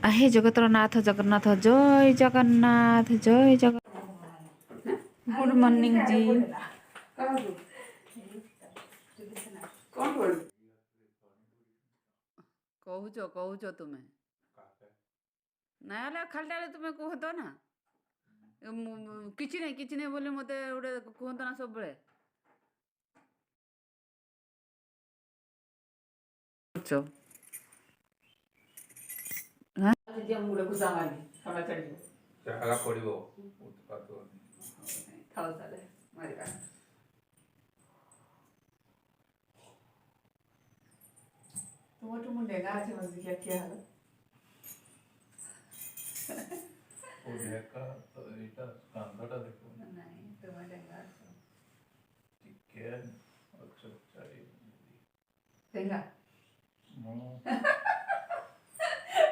आहे जगतर नाथ जगन्नाथ जय जगन्नाथ जय जगन्नाथ। गुड मॉर्निंग जी। कहुच तुम्हें ना खाली तुम्हें कहत ना किसी नहीं बोले मत गोटे कहत ना सब बेले तुम्हारे मुंडे ना आज मत क्या क्या हाल ओ देखा तो इटा कांदाटा देखो नहीं तुम्हारे डेंगा ठीक है अच्छा चाहिए डेंगा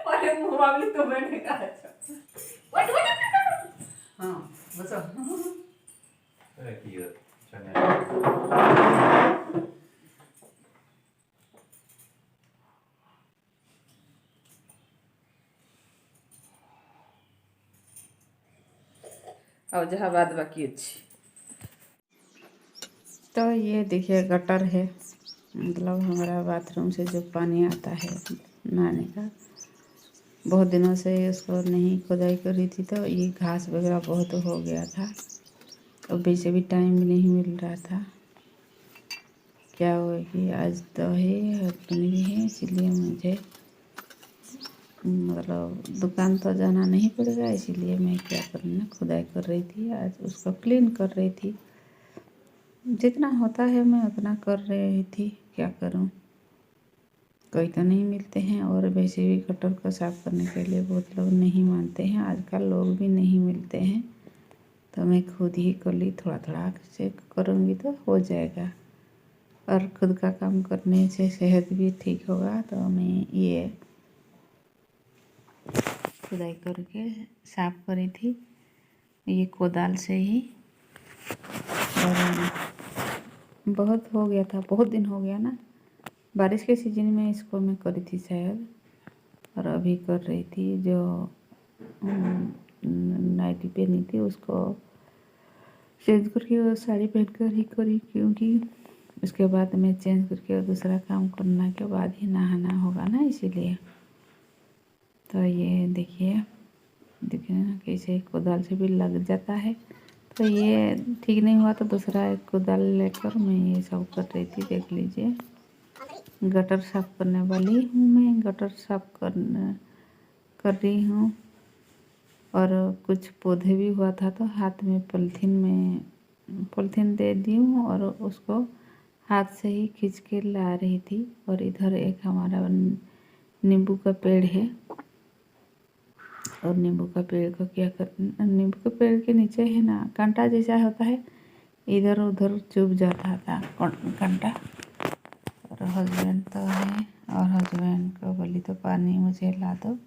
अरे मुंह वाली तो मैंने कहा हाँ बस अरे किया और जहाँ बात बाकी अच्छी तो ये देखिए गटर है, मतलब हमारा बाथरूम से जो पानी आता है नहाने का, बहुत दिनों से उसको नहीं खुदाई करी थी तो ये घास वगैरह बहुत हो गया था। अब वैसे भी टाइम भी नहीं मिल रहा था। क्या हुआ कि आज तो है हस्बैंड भी है, इसलिए मुझे मतलब दुकान तो जाना नहीं पड़ेगा, इसीलिए मैं क्या करना खुदाई कर रही थी, आज उसको क्लीन कर रही थी। जितना होता है मैं उतना कर रही थी, क्या करूं, कोई तो नहीं मिलते हैं। और वैसे भी गटर को साफ़ करने के लिए बहुत लोग नहीं मानते हैं, आजकल लोग भी नहीं मिलते हैं, तो मैं खुद ही कर ली। थोड़ा थोड़ा से करूँगी तो हो जाएगा, और खुद का काम करने से सेहत भी ठीक होगा। तो मैं ये खुदाई करके साफ़ करी थी, ये कोदाल से ही। और बहुत हो गया था, बहुत दिन हो गया ना, बारिश के सीजन में इसको मैं करी थी शायद, और अभी कर रही थी। जो नाइटी पहनी थी उसको चेंज करके वो साड़ी पहन कर ही करी, क्योंकि उसके बाद मैं चेंज करके और दूसरा काम करने के बाद ही नहाना होगा ना, इसीलिए। तो ये देखिए ना कैसे कोदाल से भी लग जाता है। तो ये ठीक नहीं हुआ तो दूसरा एक कोदाल लेकर मैं ये सब कर रही थी। देख लीजिए, गटर साफ़ करने वाली हूँ मैं, गटर साफ़ कर रही हूँ। और कुछ पौधे भी हुआ था तो हाथ में पॉलीथीन दे दी हूँ और उसको हाथ से ही खींच के ला रही थी। और इधर एक हमारा नींबू का पेड़ है, और नींबू का पेड़ को क्या करना, नींबू के पेड़ के नीचे है ना कांटा जैसा होता है, इधर उधर चुभ जाता था कांटा। और हस्बैंड तो है, और हस्बैंड को बोली तो पानी मुझे ला दो,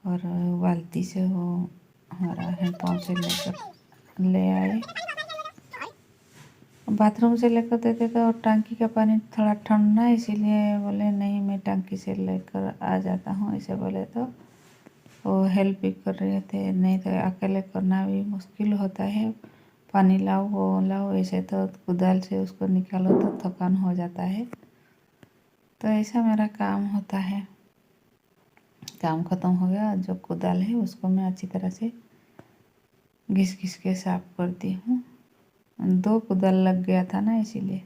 और बाल्टी से वो हमारा हैंडपम्प से लेकर ले आए। बाथरूम से लेकर देते तो टंकी का पानी थोड़ा ठंडा, इसीलिए बोले नहीं मैं टंकी से लेकर आ जाता हूँ, ऐसे बोले तो वो हेल्प भी कर रहे थे। नहीं तो अकेले करना भी मुश्किल होता है, पानी लाओ वो लाओ, ऐसे तो कुदाल से उसको निकालो तो थकान हो जाता है। तो ऐसा मेरा काम होता है। काम ख़त्म हो गया, जो कुदाल है उसको मैं अच्छी तरह से घिस घिस के साफ़ करती हूँ। 2 कुदाल लग गया था ना, इसीलिए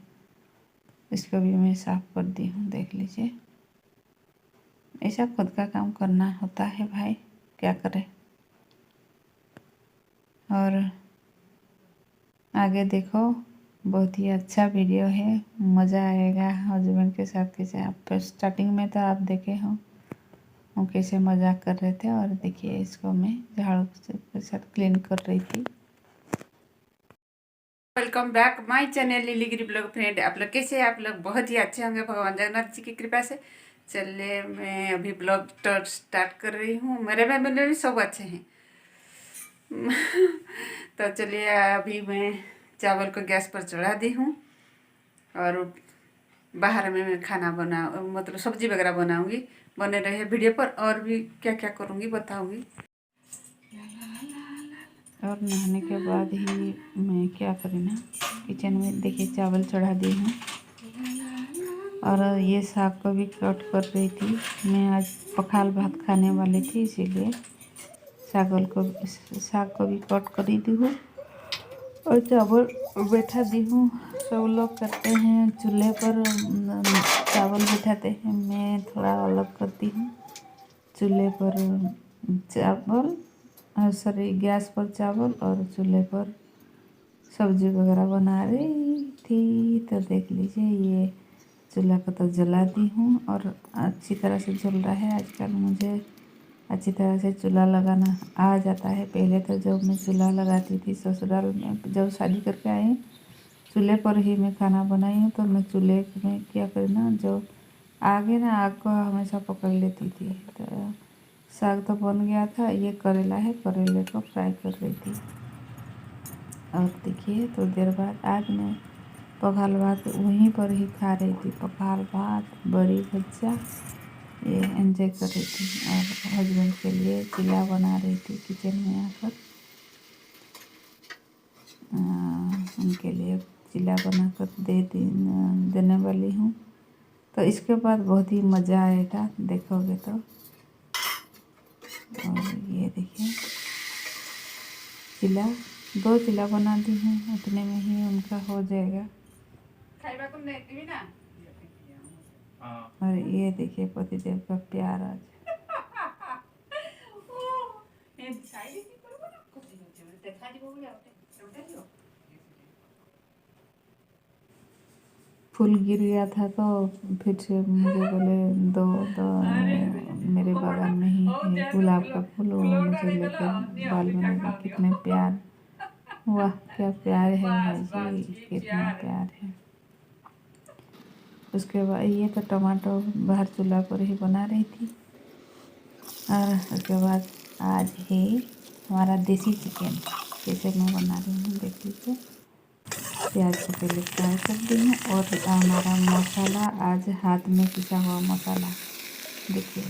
इसको भी मैं साफ़ कर दी हूँ। देख लीजिए, ऐसा खुद का काम करना होता है भाई, क्या करें। और आगे देखो, बहुत ही अच्छा वीडियो है, मज़ा आएगा हस्बैंड के साथ। कैसे आप स्टार्टिंग में तो आप देखे हो वो कैसे मजाक कर रहे थे, और देखिए इसको मैं झाड़ू के साथ क्लीन कर रही थी। Welcome back my channel lily Giri blog friend. आप लोग कैसे हैं? आप लोग बहुत ही अच्छे होंगे भगवान जगन्नाथ जी की कृपा से। चलिए मैं अभी ब्लॉग स्टार्ट कर रही हूँ। मेरे फैमिली भी सब अच्छे हैं। तो चलिए अभी मैं चावल को गैस पर चढ़ा दी हूँ, और बाहर में मैं खाना बना मतलब सब्जी वगैरह बनाऊंगी। बने रहे वीडियो पर, और भी क्या क्या करूंगी बताऊंगी। और नहाने के बाद ही मैं क्या करी ना, किचन में देखिए चावल चढ़ा दी हूँ, और ये साग को भी कट कर रही थी। मैं आज पखाल भात खाने वाली थी, इसीलिए साग को भी कट कर दी हूँ और चावल बैठा दी हूँ। सब लोग करते हैं चूल्हे पर चावल बैठाते हैं, मैं थोड़ा अलग करती हूँ। चूल्हे पर चावल, सॉरी गैस पर चावल और चूल्हे पर सब्जी वगैरह बना रही थी। तो देख लीजिए, ये चूल्हा को तो जला दी हूँ और अच्छी तरह से जल रहा है। आजकल मुझे अच्छी तरह से चूल्हा लगाना आ जाता है। पहले तो जब मैं चूल्हा लगाती थी ससुराल में, जब शादी करके आई, चूल्हे पर ही मैं खाना बनाई हूँ। तो मैं चूल्हे में क्या करना, जो आगे ना आग को हमेशा पकड़ लेती थी। तो साग तो बन गया था, ये करेला है, करेले को फ्राई कर रही थी। और देखिए तो देर बाद आज मैं पखाल भात वहीं पर ही खा रही थी। पखाल भात, बड़ी भुजिया, ये एंजॉय कर रही थी। और हस्बैंड के लिए चिल्ला बना रही थी किचन में आकर। उनके लिए चिल्ला बनाकर देने वाली हूँ। तो इसके बाद बहुत ही मज़ा आएगा, देखोगे तो। और ये देखिए चिल्ला, 2 चिल्ला बना दी हूँ, उतने में ही उनका हो जाएगा। और ये देखिए पतिदेव का प्यार आज। फूल गिर गया था तो फिर से मुझे बोले दो दो, मेरे बागान में ही है गुलाब का फूल, वो मुझे लेकर बाल में लगा। कितने प्यार, वाह क्या प्यार है भाई जी, कितना प्यार है। उसके बाद ये तो टमाटो बाहर चूल्हा पर ही बना रही थी। और उसके बाद आज है हमारा देसी चिकन, जैसे मैं बना रही हूँ देख लीजिए। प्याज को पहले फ्राई कर दी हूँ। और हमारा मसाला आज हाथ में पिसा हुआ मसाला, देखिए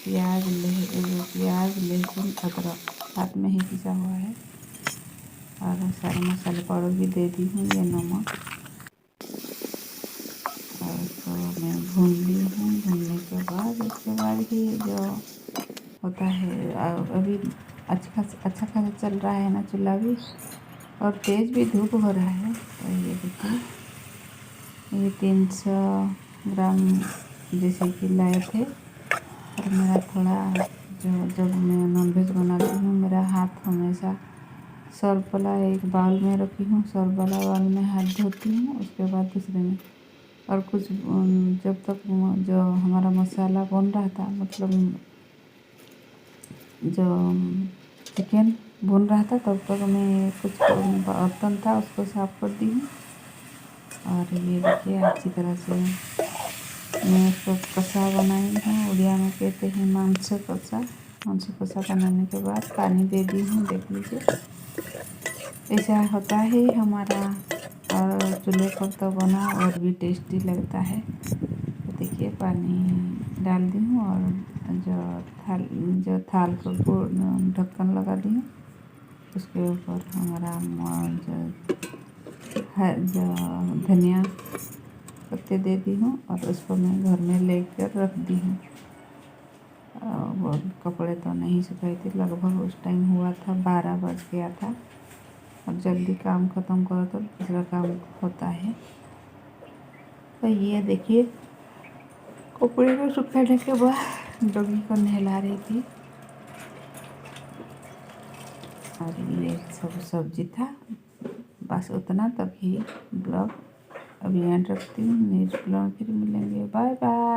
प्याज लहसुन अदरक हाथ में ही पिसा हुआ है। और सारे मसाले पाउडर भी दे दी हूँ, ये नमक। और इसको मैं भून ली हूँ। भूनने के बाद उसके बाद ही जो होता है, अभी अच्छा खासा चल रहा है ना चूल्हा भी, और तेज़ भी धूप हो रहा है। तो ये देखिए, ये 300 ग्राम जैसे कि लाए थे। और मेरा थोड़ा जब मैं नॉनवेज बनाती हूँ, मेरा हाथ हमेशा सर्फ वाला एक बाउल में रखी हूँ, सर्फ वाला बाउल में हाथ धोती हूँ, उसके बाद दूसरे में। और कुछ जब तक जो हमारा मसाला बन रहा था, मतलब जो चिकन भून रहा था, तब तक मैं कुछ बर्तन था उसको साफ़ कर दी हूँ। और ये देखिए अच्छी तरह से मैं उसको कसा बनाई हूँ, उड़िया में कहते हैं मांस कसा। मांस कसा बनाने के बाद पानी दे दी हूँ, देख लीजिए ऐसा होता है हमारा। और चूल्हे पर तो बना और भी टेस्टी लगता है। तो देखिए पानी डाल दी हूँ, और जो थाल को ढक्कन लगा दी हूँ, उसके ऊपर हमारा जो धनिया पत्ते दे दी हूँ। और उसको मैं घर में लेकर रख दी हूँ। वो कपड़े तो नहीं सुखाई थी, लगभग उस टाइम हुआ था 12 बज गया था। और जल्दी काम ख़त्म करो तो दूसरा काम होता है। तो ये देखिए कपड़े को सुखाने के बाद डॉगी को नहला रही थी। और ये सब सब्जी था, बस उतना तक ही ब्लॉग अभी एंड रखती हूँ। नेक्स्ट ब्लॉग फिर मिलेंगे, बाय बाय।